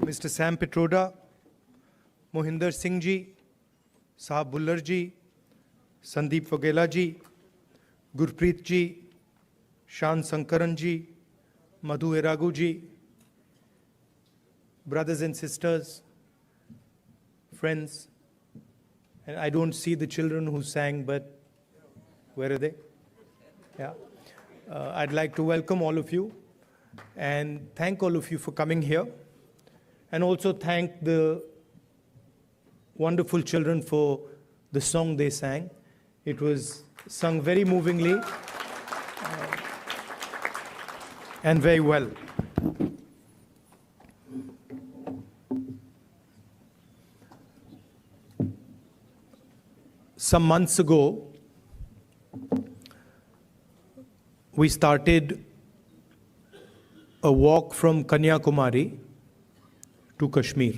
Mr. Sam Pitroda, Mohinder Singh ji, Sahab Bullar ji, Sandeep Vagela ji, Gurpreet ji, Shan Sankaran ji, Madhu Eragu ji, brothers and sisters, friends, and I don't see the children who sang, but where are they? Yeah. I'd like to welcome all of you and thank all of you for coming here, and also thank the wonderful children for the song they sang. It was sung very movingly and very well. Some months ago, we started a walk from Kanyakumari to Kashmir.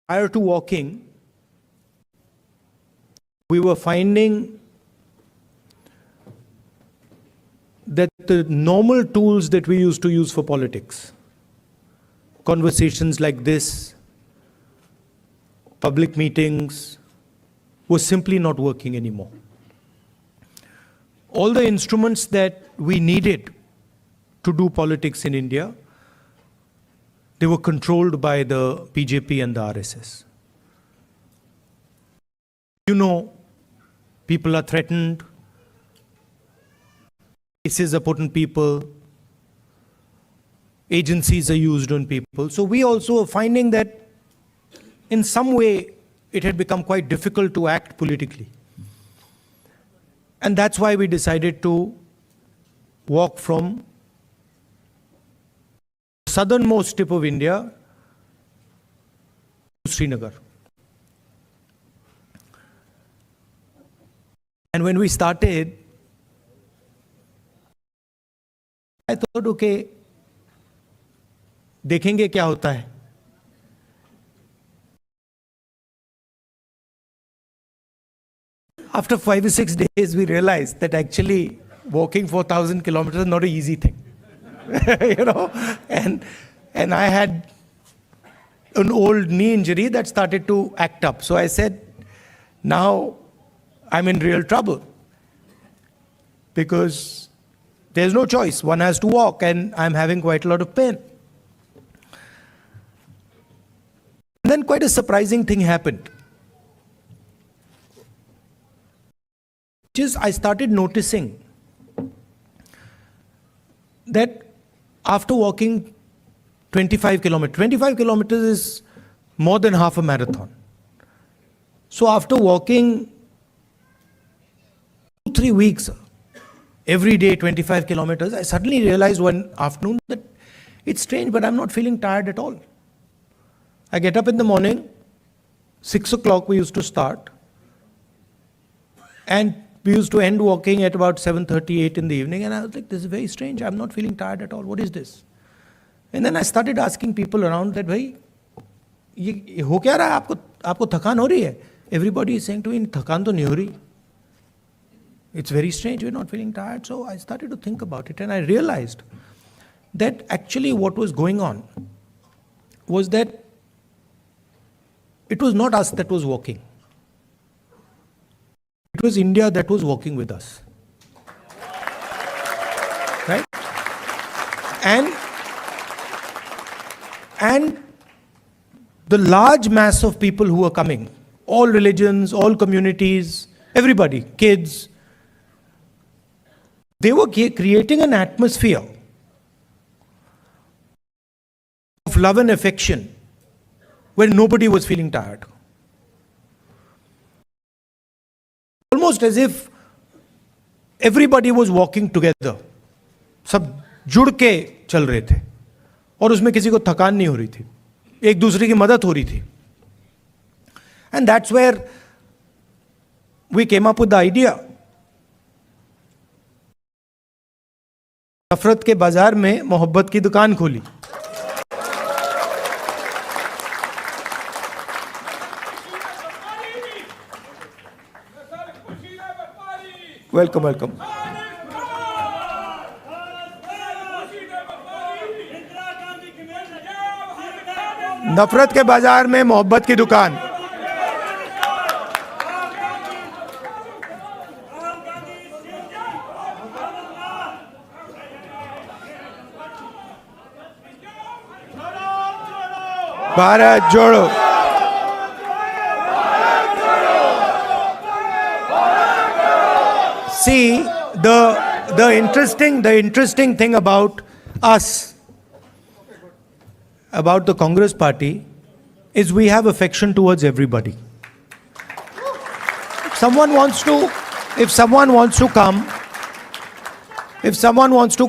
Prior to walking, we were finding that the normal tools that we used to use for politics, conversations like this, public meetings, was simply not working anymore. All the instruments that we needed to do politics in India, they were controlled by the BJP and the RSS. You know, people are threatened, cases are put on people, agencies are used on people. So we also are finding that in some way it had become quite difficult to act politically. And that's why we decided to walk from the southernmost tip of India to Srinagar. And when we started, I thought, okay, देखेंगे क्या होता है. After 5 or 6 days, we realized that actually walking 4,000 kilometers is not an easy thing. You know, and I had an old knee injury that started to act up. So I said, now I'm in real trouble because there's no choice. One has to walk, and I'm having quite a lot of pain. And then quite a surprising thing happened. I started noticing that after walking 25 kilometers is more than half a marathon. So after walking 2-3 weeks, every day 25 kilometers, I suddenly realized one afternoon that it's strange, but I'm not feeling tired at all. I get up in the morning, 6 o'clock we used to start, and we used to end walking at about 7:38 in the evening, and I was like, this is very strange. I'm not feeling tired at all. What is this? And then I started asking people around that, भाई, ये हो क्या रहा है? आपको थकान हो रही है? Everybody is saying to me, थकान तो नहीं हो रही. It's very strange. We're not feeling tired. So I started to think about it, and I realized that actually what was going on was that it was not us that was walking. It was India that was walking with us. Right? And the large mass of people who were coming, all religions, all communities, everybody, kids, they were creating an atmosphere of love and affection where nobody was feeling tired. Almost as if everybody was walking together. सब जुड़ के चल रहे थे और उसमें किसी को थकान नहीं हो रही थी, एक दूसरे की मदद हो रही थी. And that's where we came up with the idea. नफरत के बाजार में मोहब्बत की दुकान खोली. Welcome, welcome. नफरत के बाजार में मोहब्बत की दुकान। भारत जोड़ो। See, the interesting thing about us, about the Congress party, is we have affection towards everybody. If someone wants to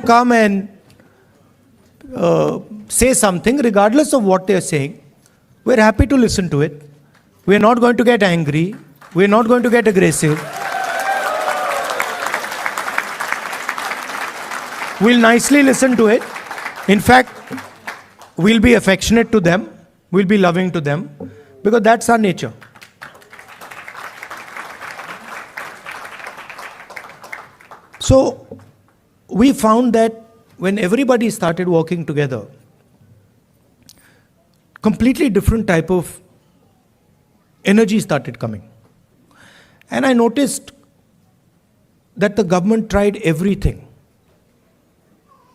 come and say something, regardless of what they are saying, we're happy to listen to it. We're not going to get angry. We're not going to get aggressive. We'll nicely listen to it. In fact, we'll be affectionate to them. We'll be loving to them, because that's our nature. So we found that when everybody started working together, completely different type of energy started coming. And I noticed that the government tried everything.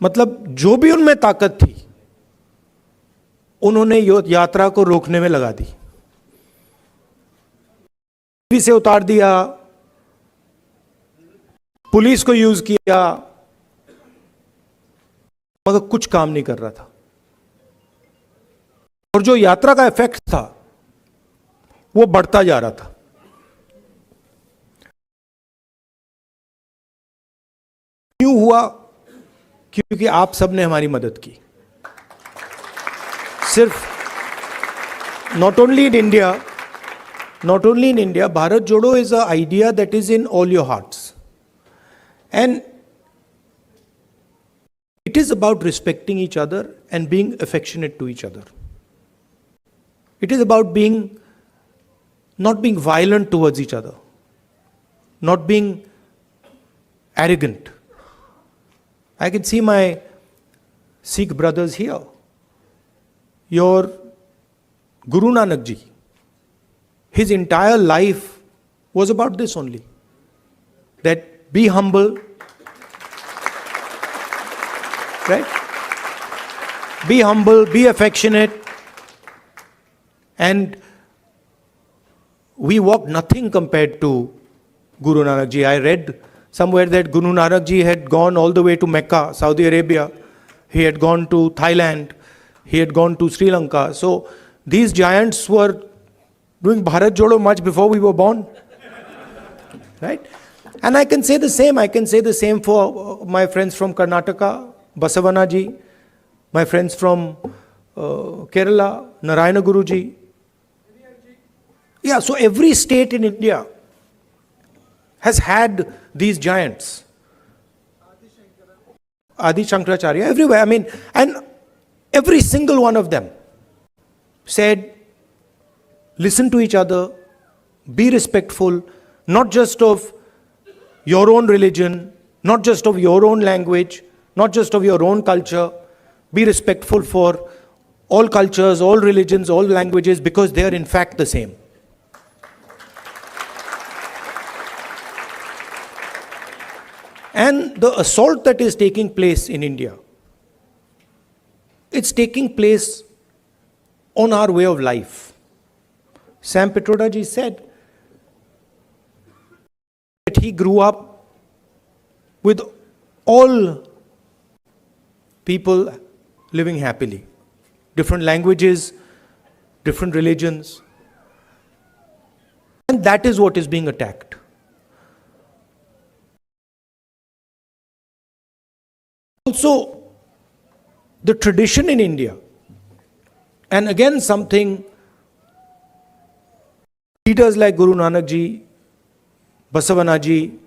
मतलब जो भी उनमें ताकत थी, उन्होंने यात्रा को रोकने में लगा दी। टीवी से उतार दिया, पुलिस को यूज किया, मगर कुछ काम नहीं कर रहा था। और जो यात्रा का इफेक्ट था, वो बढ़ता जा रहा था। क्यों हुआ? क्योंकि आप सब ने हमारी मदद की। सिर्फ not only in India, Bharat Jodo is an idea that is in all your hearts. And it is about respecting each other and being affectionate to each other. It is about not being violent towards each other, not being arrogant. I can see my Sikh brothers here. Your Guru Nanak ji, his entire life was about this only. That be humble, right? Be humble, be affectionate. And we walk nothing compared to Guru Nanak ji. I read somewhere that Guru Nanak ji had gone all the way to Mecca, Saudi Arabia. He had gone to Thailand. He had gone to Sri Lanka. So these giants were doing Bharat Jodo much before we were born. Right? And I can say the same. I can say the same for my friends from Karnataka, Basavana ji, my friends from Kerala, Narayana Guru ji. Yeah, so every state in India has had these giants. Adi Shankaracharya, everywhere. I mean, and every single one of them said, listen to each other, be respectful, not just of your own religion, not just of your own language, not just of your own culture. Be respectful for all cultures, all religions, all languages, because they are in fact the same. And the assault that is taking place in India, it's taking place on our way of life. Sam Pitroda ji said that he grew up with all people living happily. Different languages, different religions. And that is what is being attacked. Also, the tradition in India, and again something leaders like Guru Nanak ji, Basavana ji,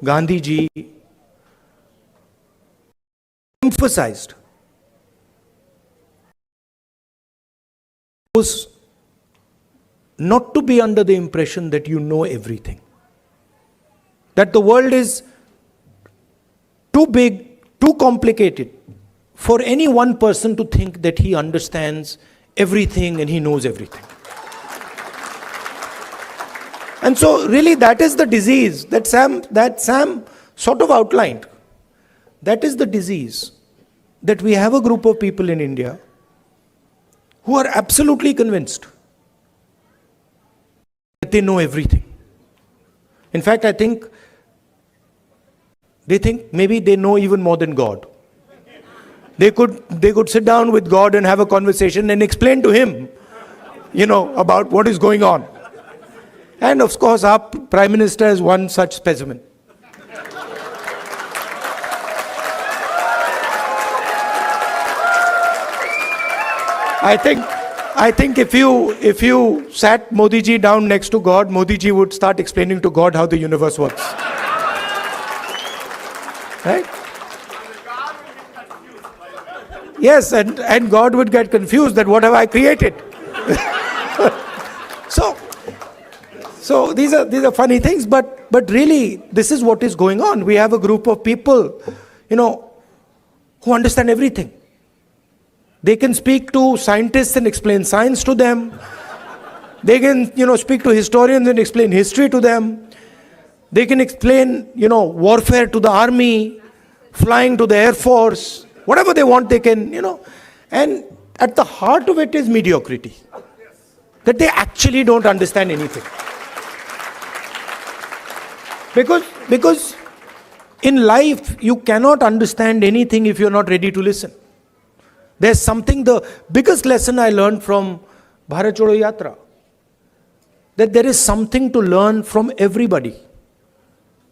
Gandhi ji emphasized, was not to be under the impression that you know everything. That the world is too big, too complicated for any one person to think that he understands everything and he knows everything. And so really that is the disease that Sam sort of outlined. That is the disease, that we have a group of people in India who are absolutely convinced that they know everything. In fact, I think they think maybe they know even more than God. They could sit down with God and have a conversation and explain to him, about what is going on. And of course, our Prime Minister is one such specimen. I think if you sat Modi ji down next to God, Modi ji would start explaining to God how the universe works. Right? Yes, and God would get confused that what have I created? So these are funny things, but really this is what is going on. We have a group of people, who understand everything. They can speak to scientists and explain science to them. They can, speak to historians and explain history to them. They can explain, warfare to the army, flying to the Air Force, whatever they want they can, And at the heart of it is mediocrity. That they actually don't understand anything. Because in life, you cannot understand anything if you're not ready to listen. There's something, the biggest lesson I learned from Bharat Jodo Yatra, that there is something to learn from everybody.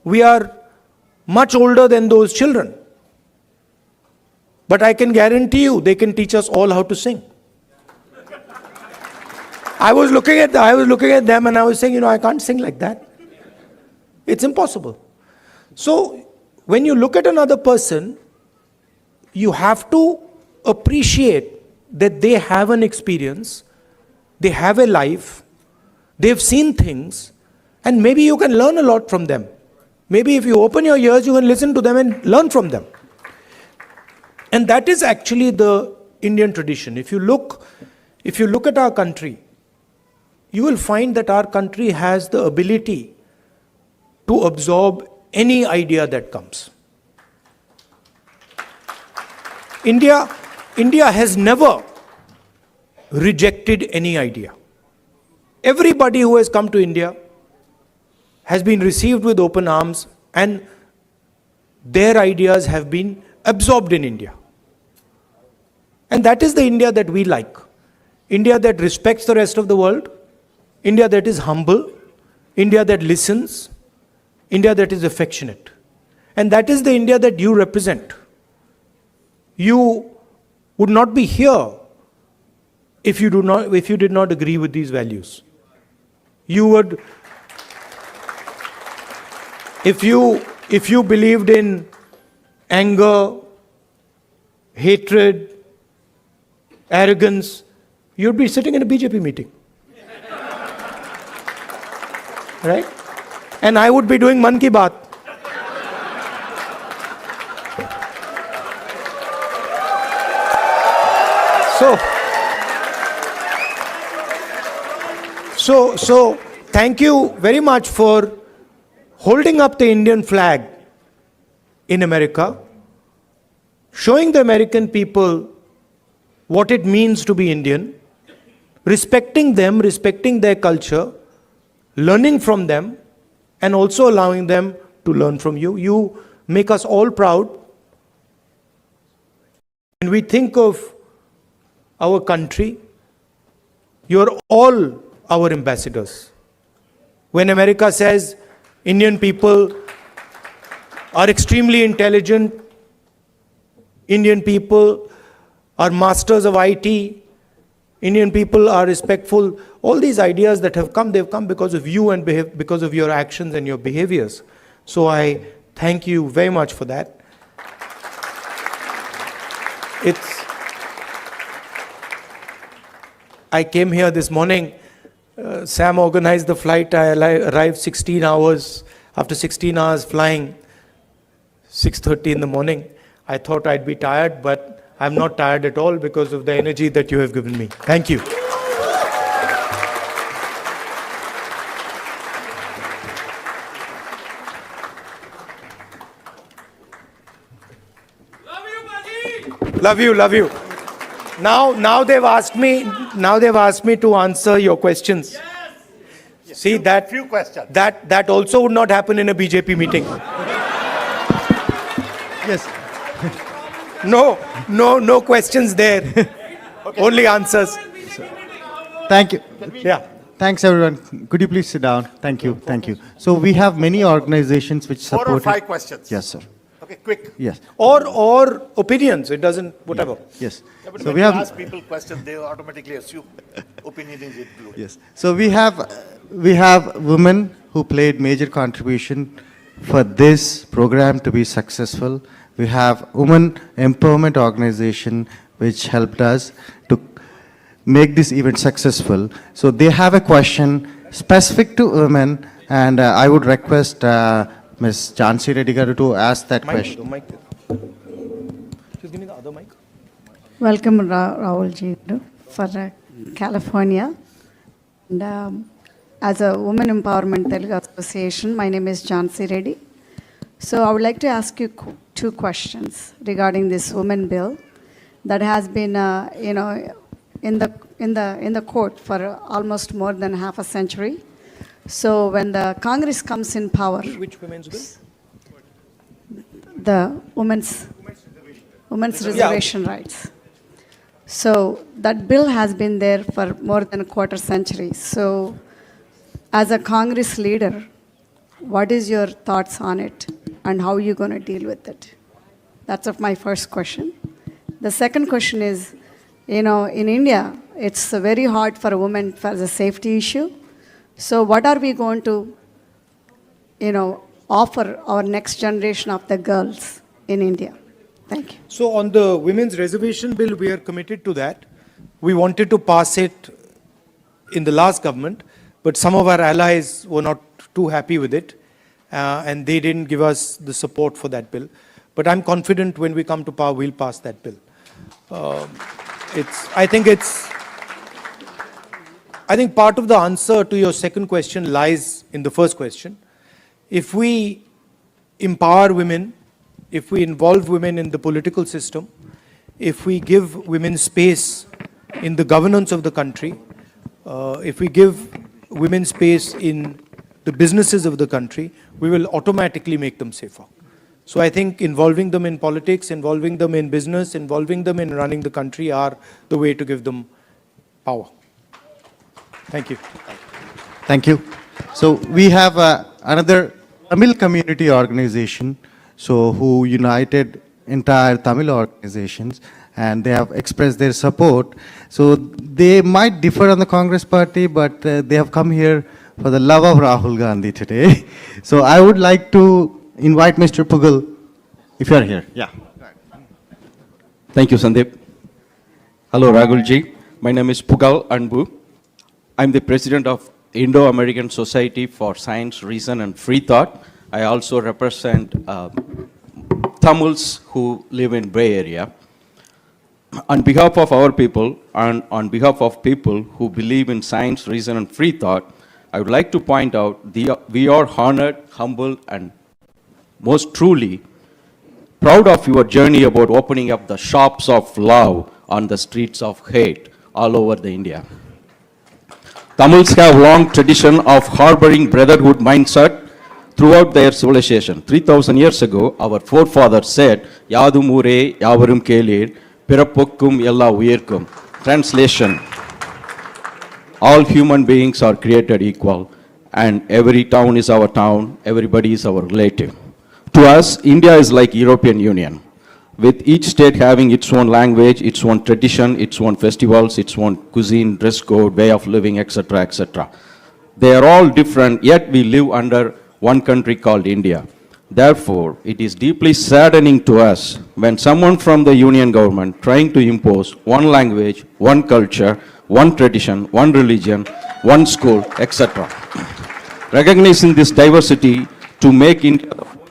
We are much older than those children. But I can guarantee you, they can teach us all how to sing. I was looking at them and I was saying, I can't sing like that. It's impossible. So, when you look at another person, you have to appreciate that they have an experience, they have a life, they've seen things, and maybe you can learn a lot from them. Maybe if you open your ears, you can listen to them and learn from them. And that is actually the Indian tradition. If you look at our country, you will find that our country has the ability to absorb any idea that comes. India has never rejected any idea. Everybody who has come to India has been received with open arms, and their ideas have been absorbed in India. And that is the India that we like. India that respects the rest of the world, India that is humble, India that listens, India that is affectionate. And that is the India that you represent. You would not be here if you did not agree with these values. You would, if you believed in anger, hatred, arrogance, you'd be sitting in a BJP meeting. Right? And I would be doing Man Ki Baat. So thank you very much for holding up the Indian flag in America, showing the American people what it means to be Indian, respecting them, respecting their culture, learning from them, and also allowing them to learn from you. You make us all proud. When we think of our country, you're all our ambassadors. When America says Indian people are extremely intelligent, Indian people are masters of IT, Indian people are respectful, all these ideas that have come, they've come because of you and because of your actions and your behaviors. So I thank you very much for that. I came here this morning, Sam organized the flight, I arrived 16 hours, after 16 hours flying, 6:30 in the morning. I thought I'd be tired, but I'm not tired at all because of the energy that you have given me. Thank you. Love you, love you. Now they've asked me to answer your questions. Yes. See that few questions. That also would not happen in a BJP meeting. Yes. No questions there. Okay. Only answers. Thank you. Yeah. Thanks, everyone. Could you please sit down? Thank you. Thank you. So we have many organizations which support. 4 or 5 questions. Yes, sir. Okay, quick. Yes. Or opinions. It doesn't, whatever. Yes. Yeah, but So when we you have. ask people questions, they automatically assume opinion is included. Yes. So we have women who played major contribution for this program to be successful. We have women empowerment organization which helped us to make this event successful. So they have a question specific to women, and I would request Ms. Jhansi Reddy garu to ask that question. Mic. Just give me the other mic. Welcome, Rahul ji, for California. And as a Women Empowerment Telugu Association, my name is Jhansi Reddy. So I would like to ask you 2 questions regarding this women bill that has been, in the court for almost more than half a century. So when the Congress comes in power, Which women's bill? the women's reservation rights. So that bill has been there for more than a quarter century. So as a Congress leader, what is your thoughts on it and how are you going to deal with it? That's of my first question. The second question is, in India, it's very hard for a woman for the safety issue. So what are we going to, offer our next generation of the girls in India? Thank you. So on the women's reservation bill, we are committed to that. We wanted to pass it in the last government, but some of our allies were not too happy with it, and they didn't give us the support for that bill. But I'm confident when we come to power, we'll pass that bill. I think part of the answer to your second question lies in the first question. If we empower women, if we involve women in the political system, if we give women space in the governance of the country, if we give women space in the businesses of the country, we will automatically make them safer. So I think involving them in politics, involving them in business, involving them in running the country are the way to give them power. Thank you. Thank you. So we have another Tamil community organization, who united entire Tamil organizations, and they have expressed their support. So they might differ on the Congress party, but they have come here for the love of Rahul Gandhi today. So I would like to invite Mr. Pugal, if you are here. Yeah. Thank you, Sandeep. Hello, Rahul ji. My name is Pugal Anbu. I'm the president of Indo-American Society for Science, Reason and Free Thought. I also represent Tamils who live in Bay Area. On behalf of our people and on behalf of people who believe in science, reason and free thought, I would like to point out we are honored, humbled and most truly proud of your journey about opening up the shops of love on the streets of hate all over the India. Tamils have long tradition of harboring brotherhood mindset throughout their civilization. 3,000 years ago, our forefathers said, Yadum ure yavarum kelir, pirapokkum ella uyirkum. Translation, all human beings are created equal and every town is our town, everybody is our relative. To us, India is like European Union, with each state having its own language, its own tradition, its own festivals, its own cuisine, dress code, way of living, etc., etc. They are all different, yet we live under one country called India. Therefore, it is deeply saddening to us when someone from the union government trying to impose one language, one culture, one tradition, one religion, one school, etc. Recognizing this diversity to make India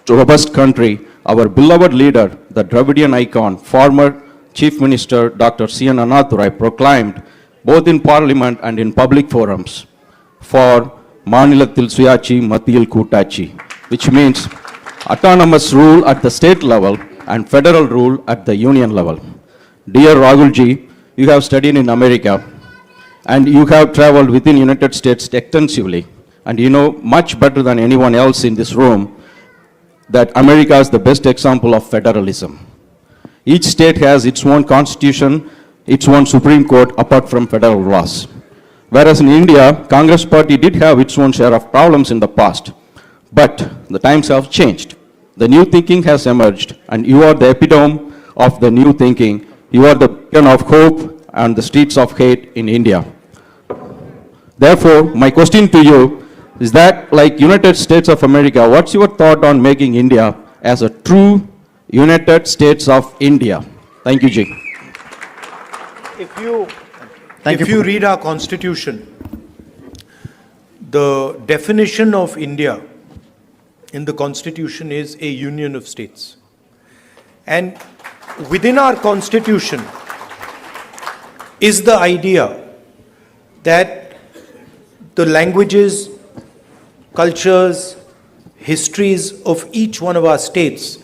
a robust country, our beloved leader, the Dravidian icon, former Chief Minister Dr. C.N. Annadurai proclaimed both in Parliament and in public forums for Manilathil Suyachi Mathiyil Kootachi, which means autonomous rule at the state level and federal rule at the union level. Dear Rahul ji, you have studied in America and you have traveled within United States extensively, and you know much better than anyone else in this room that America is the best example of federalism. Each state has its own constitution, its own Supreme Court apart from federal laws. Whereas in India, Congress party did have its own share of problems in the past, but the times have changed. The new thinking has emerged, and you are the epitome of the new thinking. You are the beacon of hope and the streets of hate in India. Therefore, my question to you is that, like United States of America, what's your thought on making India as a true United States of India? Thank you, Ji. If you read our constitution, the definition of India in the constitution is a union of states. And within our constitution is the idea that the languages, cultures, histories of each one of our states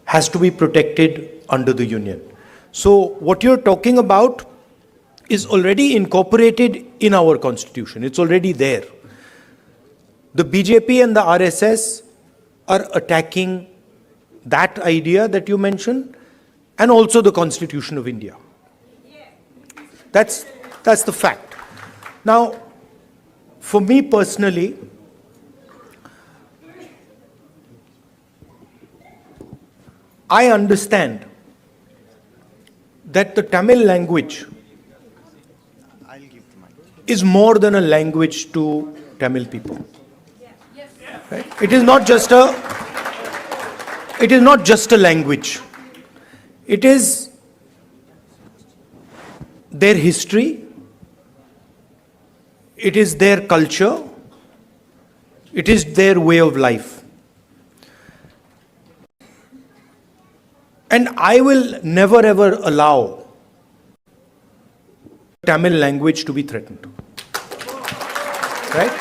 has to be protected under the union. So what you're talking about is already incorporated in our constitution. It's already there. The BJP and the RSS are attacking that idea that you mentioned, and also the Constitution of India. That's the fact. Now, for me personally, I understand that the Tamil language is more than a language to Tamil people. Right? It is not just a language. It is their history, it is their culture, it is their way of life. And I will never ever allow Tamil language to be threatened. Right?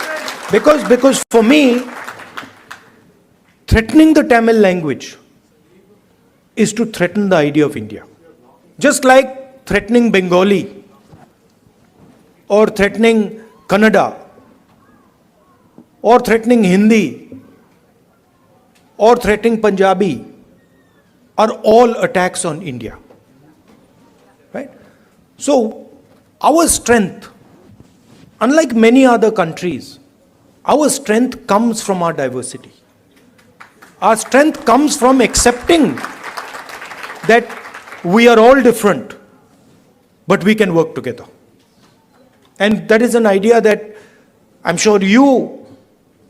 Because for me, threatening the Tamil language is to threaten the idea of India. Just like threatening Bengali or threatening Kannada or threatening Hindi or threatening Punjabi are all attacks on India. Right? So, our strength, unlike many other countries, our strength comes from our diversity. Our strength comes from accepting that we are all different, but we can work together. And that is an idea that I'm sure you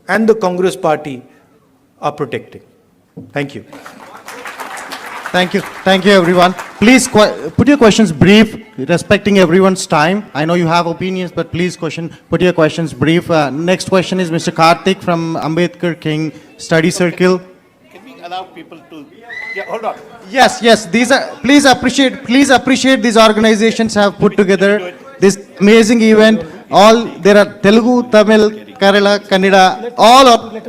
and the Congress party are protecting. Thank you. Thank you. Thank you, everyone. Please put your questions brief, respecting everyone's time. I know you have opinions, but please put your questions brief. Next question is Mr. Karthik from Ambedkar King Study Circle. Can we allow people to... Yeah, hold on. Yes. These are, please appreciate these organizations have put together this amazing event. All, there are Telugu, Tamil, Kerala, Kannada, all are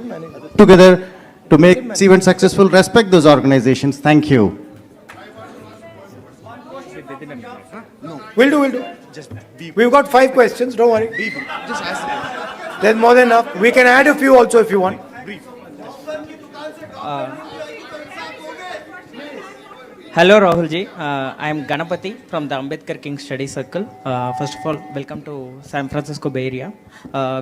together to make this event successful. Respect those organizations. Thank you. We'll do. We've got 5 questions, don't worry. There's more than enough. We can add a few also if you want. Hello Rahul ji, I am Ganapati from the Ambedkar King Study Circle. First of all, welcome to San Francisco Bay Area.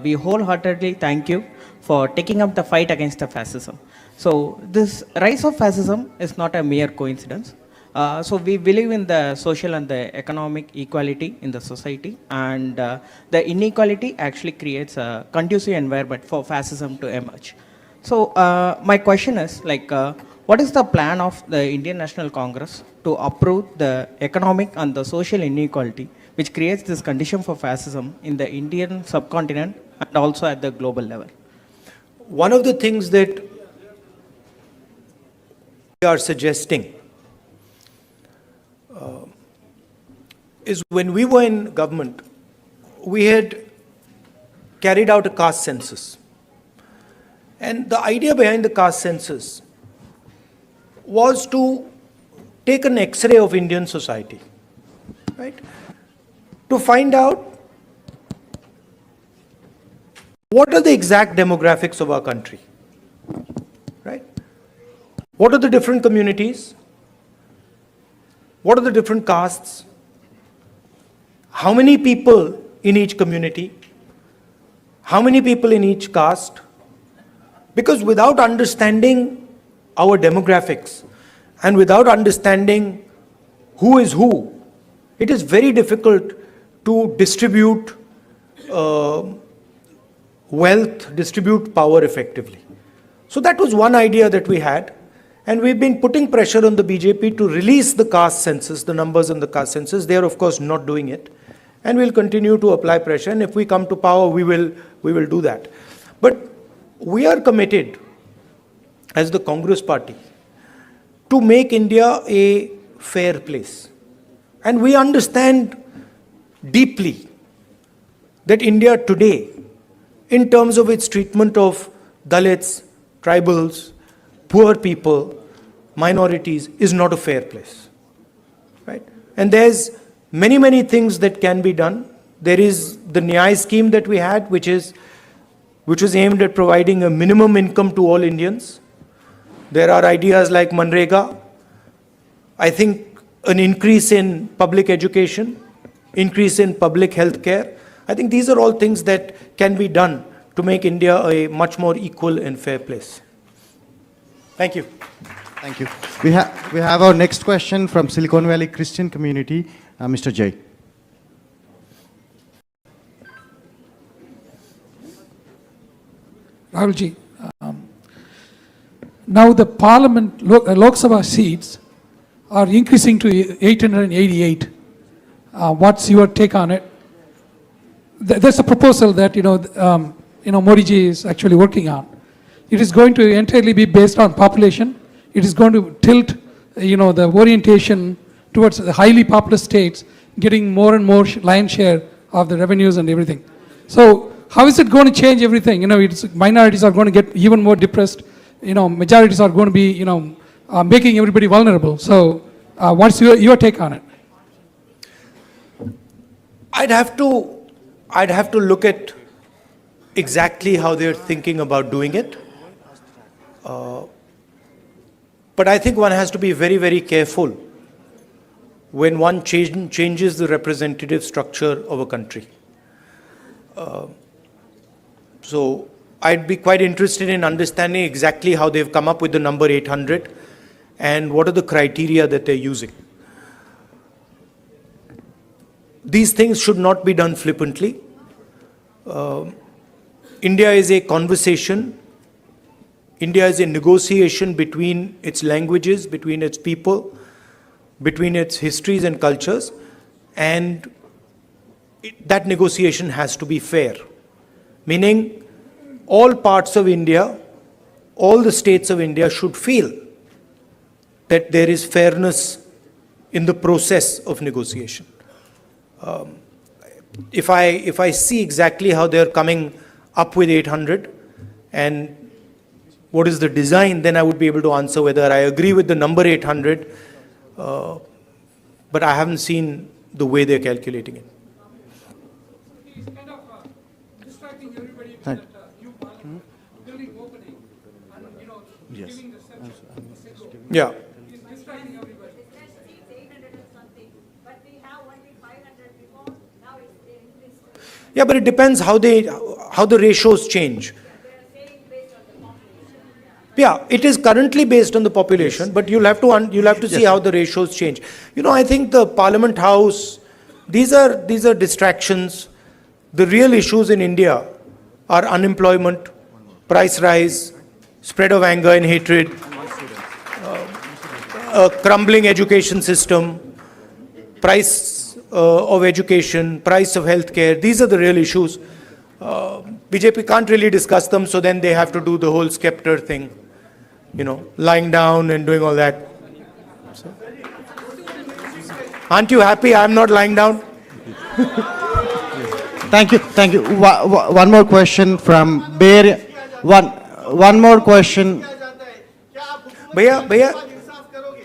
We wholeheartedly thank you for taking up the fight against the fascism. So this rise of fascism is not a mere coincidence. So we believe in the social and the economic equality in the society, and the inequality actually creates a conducive environment for fascism to emerge. So my question is what is the plan of the Indian National Congress to uproot the economic and the social inequality which creates this condition for fascism in the Indian subcontinent and also at the global level? One of the things that we are suggesting is when we were in government, we had carried out a caste census. And the idea behind the caste census was to take an X-ray of Indian society, right? To find out what are the exact demographics of our country, right? What are the different communities? What are the different castes? How many people in each community? How many people in each caste? Because without understanding our demographics and without understanding who is who, it is very difficult to distribute wealth, distribute power effectively. So that was one idea that we had. And we've been putting pressure on the BJP to release the caste census, the numbers in the caste census. They are, of course, not doing it. And we'll continue to apply pressure. And if we come to power, we will do that. But we are committed, as the Congress party, to make India a fair place. And we understand deeply that India today, in terms of its treatment of Dalits, tribals, poor people, minorities, is not a fair place, right? And there's many things that can be done. There is the Nyay scheme that we had, which was aimed at providing a minimum income to all Indians. There are ideas like Manrega. I think an increase in public education, increase in public health care. I think these are all things that can be done to make India a much more equal and fair place. Thank you. Thank you. We have our next question from Silicon Valley Christian community, Mr. Jay. Rahulji, now the Parliament Lok Sabha seats are increasing to 888. What's your take on it? There's a proposal that Modi ji is actually working on. It is going to entirely be based on population. It is going to tilt, the orientation towards the highly populous states, getting more and more lion's share of the revenues and everything. So how is it going to change everything? Minorities are going to get even more depressed. Majorities are going to be, making everybody vulnerable. So what's your take on it? I'd have to look at exactly how they're thinking about doing it. But I think one has to be very careful when one changes the representative structure of a country. So I'd be quite interested in understanding exactly how they've come up with the number 800 and what are the criteria that they're using. These things should not be done flippantly. India is a conversation. India is a negotiation between its languages, between its people, between its histories and cultures, and that negotiation has to be fair. Meaning, all parts of India, all the states of India should feel that there is fairness in the process of negotiation. If I see exactly how they're coming up with 800 and what is the design, then I would be able to answer whether I agree with the number 800, but I haven't seen the way they're calculating it. He's kind of distracting everybody with that new parliament, building opening, and giving the section. Yeah. He's distracting everybody. Yeah, but it depends how the ratios change. Yeah, it is currently based on the population, but you'll have to see how the ratios change. I think the Parliament House, these are distractions. The real issues in India are unemployment, price rise, spread of anger and hatred, a crumbling education system, price of education, price of healthcare. These are the real issues. BJP can't really discuss them, so then they have to do the whole scepter thing. Lying down and doing all that. So. Aren't you happy I'm not lying down? Thank you, thank you. One more question from Bay Area. One more question. भैया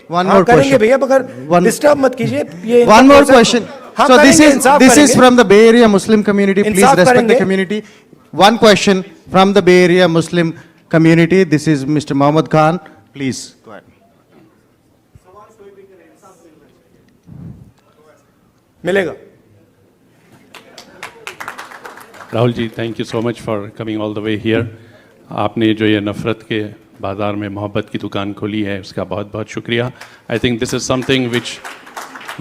One हाँ more करेंगे question. भैया मगर disturb मत कीजिए ये इनका One more process- question. हाँ So this करेंगे, is इंसाफ this is करेंगे। from the Bay Area Muslim community. Please Insaf respect the करेंगे। community. One question from the Bay Area Muslim community. This is Mr. Mohammed Khan. Please go ahead. मिलेगा Rahul ji, thank you so much for coming all the way here. आपने जो ये नफ़रत के बाज़ार में मोहब्बत की दुकान खोली है, उसका बहुत बहुत शुक्रिया. I think this is something which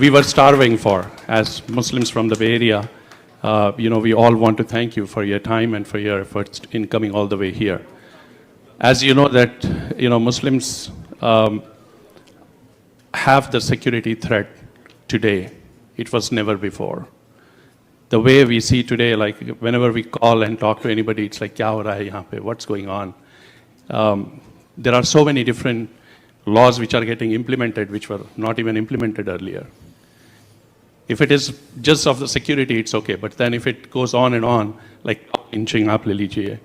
we were starving for as Muslims from the Bay Area. We all want to thank you for your time and for your efforts in coming all the way here. As you know that, Muslims have the security threat today. It was never before. The way we see today, like whenever we call and talk to anybody, it's like, kya ho raha hai yahan pe? What's going on? There are so many different laws which are getting implemented, which were not even implemented earlier. If it is just of the security, it's okay. But then if it goes on and on, like inching up, le lijiye,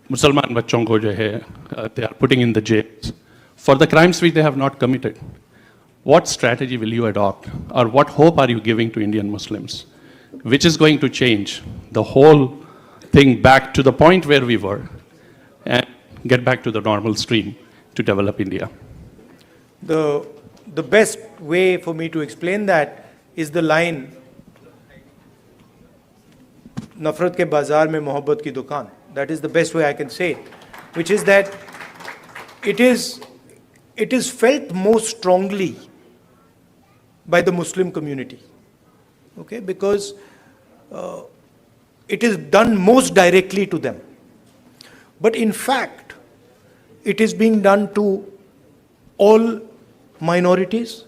Musliman bachon ko jo hai, they are putting in the jails for the crimes which they have not committed. What strategy will you adopt, or what hope are you giving to Indian Muslims, which is going to change the whole thing back to the point where we were and get back to the normal stream to develop India? The best way for me to explain that is the line नफरत के बाजार में मोहब्बत की दुकान. That is the best way I can say it, which is that it is felt most strongly by the Muslim community, okay, because it is done most directly to them. But in fact, it is being done to all minorities.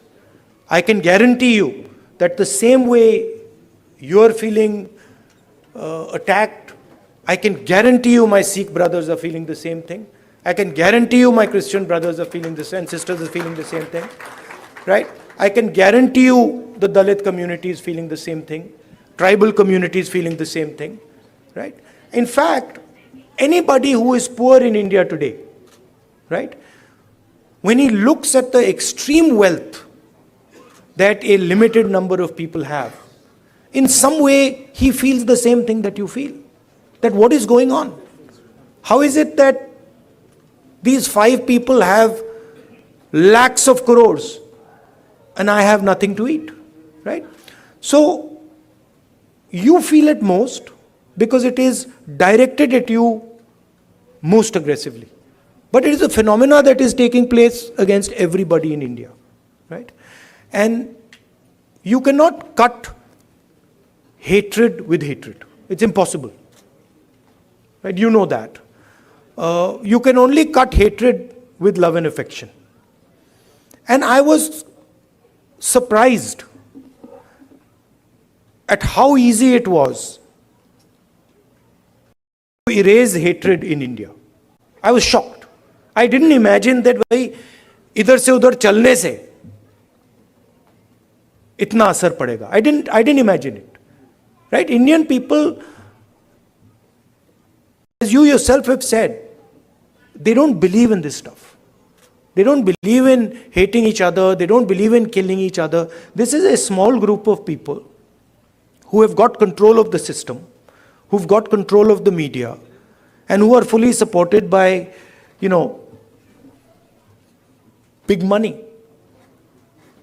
I can guarantee you that the same way you are feeling attacked, I can guarantee you my Sikh brothers are feeling the same thing. I can guarantee you my Christian brothers are feeling the same, sisters are feeling the same thing, right? I can guarantee you the Dalit community is feeling the same thing, tribal community is feeling the same thing, right? In fact, anybody who is poor in India today, right, when he looks at the extreme wealth that a limited number of people have, in some way he feels the same thing that you feel, that what is going on? How is it that these 5 people have lakhs of crores and I have nothing to eat, right? So you feel it most because it is directed at you most aggressively. But it is a phenomena that is taking place against everybody in India, right? And you cannot cut hatred with hatred. It's impossible, right? You know that. You can only cut hatred with love and affection. And I was surprised at how easy it was to erase hatred in India. I was shocked. I didn't imagine that भाई इधर से उधर चलने से इतना असर पड़ेगा. I didn't imagine it. Right? Indian people, as you yourself have said, they don't believe in this stuff. They don't believe in hating each other. They don't believe in killing each other. This is a small group of people who have got control of the system, who've got control of the media, and who are fully supported by, big money.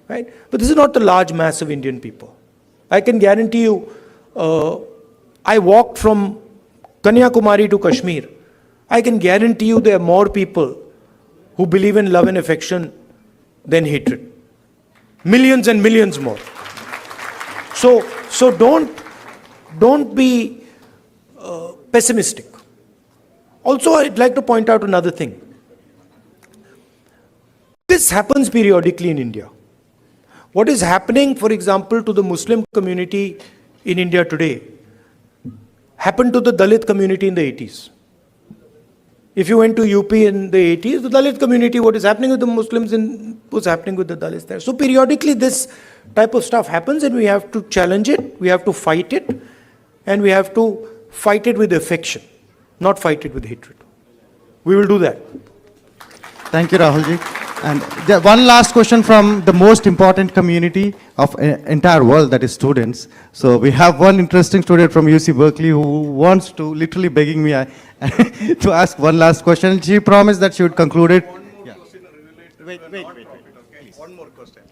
Right? But this is not the large mass of Indian people. I can guarantee you, I walked from Kanyakumari to Kashmir. I can guarantee you there are more people who believe in love and affection than hatred. Millions and millions more. So don't be pessimistic. Also, I'd like to point out another thing. This happens periodically in India. What is happening, for example, to the Muslim community in India today happened to the Dalit community in the 80s. If you went to UP in the 80s, the Dalit community, what is happening with the Muslims was happening with the Dalits there. So periodically this type of stuff happens and we have to challenge it, we have to fight it, and we have to fight it with affection, not fight it with hatred. We will do that. Thank you, Rahulji. And one last question from the most important community of entire world, that is students. So we have one interesting student from UC Berkeley who wants to, literally begging me to ask one last question. She promised that she would conclude it. Wait. One more question.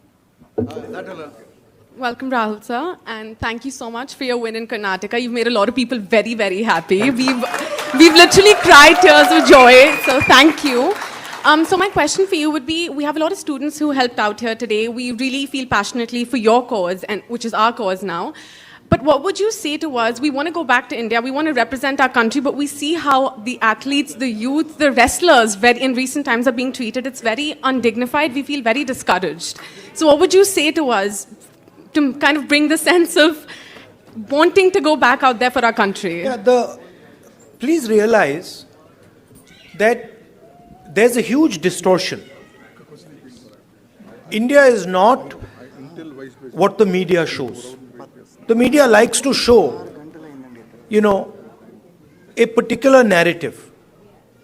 Welcome, Rahul sir, and thank you so much for your win in Karnataka. You've made a lot of people very, very happy. We've literally cried tears of joy, so thank you. So my question for you would be, we have a lot of students who helped out here today. We really feel passionately for your cause, and which is our cause now. But what would you say to us? We want to go back to India, we want to represent our country, but we see how the athletes, the youth, the wrestlers in recent times are being treated. It's very undignified. We feel very discouraged. So what would you say to us to kind of bring the sense of wanting to go back out there for our country? Yeah, please realize that there's a huge distortion. India is not what the media shows. The media likes to show, a particular narrative.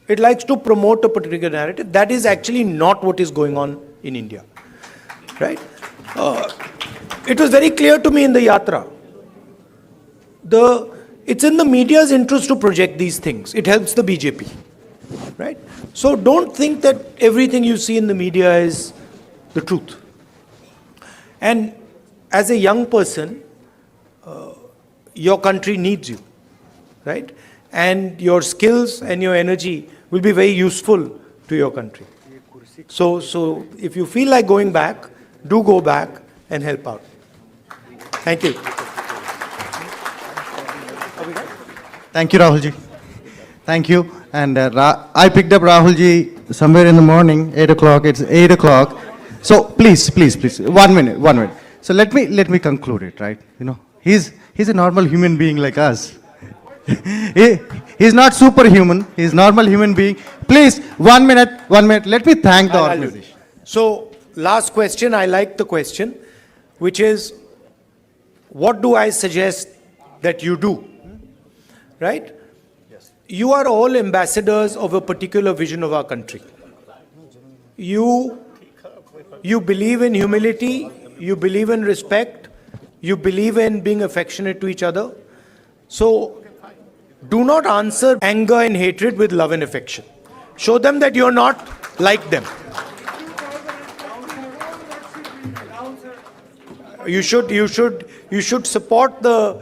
It likes to promote a particular narrative. That is actually not what is going on in India, right? It was very clear to me in the Yatra. It's in the media's interest to project these things. It helps the BJP, right? So don't think that everything you see in the media is the truth. And as a young person, your country needs you, right? And your skills and your energy will be very useful to your country. So if you feel like going back, do go back and help out. Thank you. Thank you, Rahulji. Thank you. And I picked up Rahulji somewhere in the morning, 8 o'clock. It's 8 o'clock. So please, 1 minute. So let me conclude it, right? He's a normal human being like us. He's not superhuman. He's a normal human being. Please, 1 minute. Let me thank the organization. So last question, I like the question, which is, what do I suggest that you do? Right? Yes. You are all ambassadors of a particular vision of our country. You believe in humility, you believe in respect, you believe in being affectionate to each other. So do not answer anger and hatred with love and affection. Show them that you're not like them. You should support the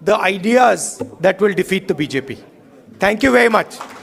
ideas that will defeat the BJP. Thank you very much.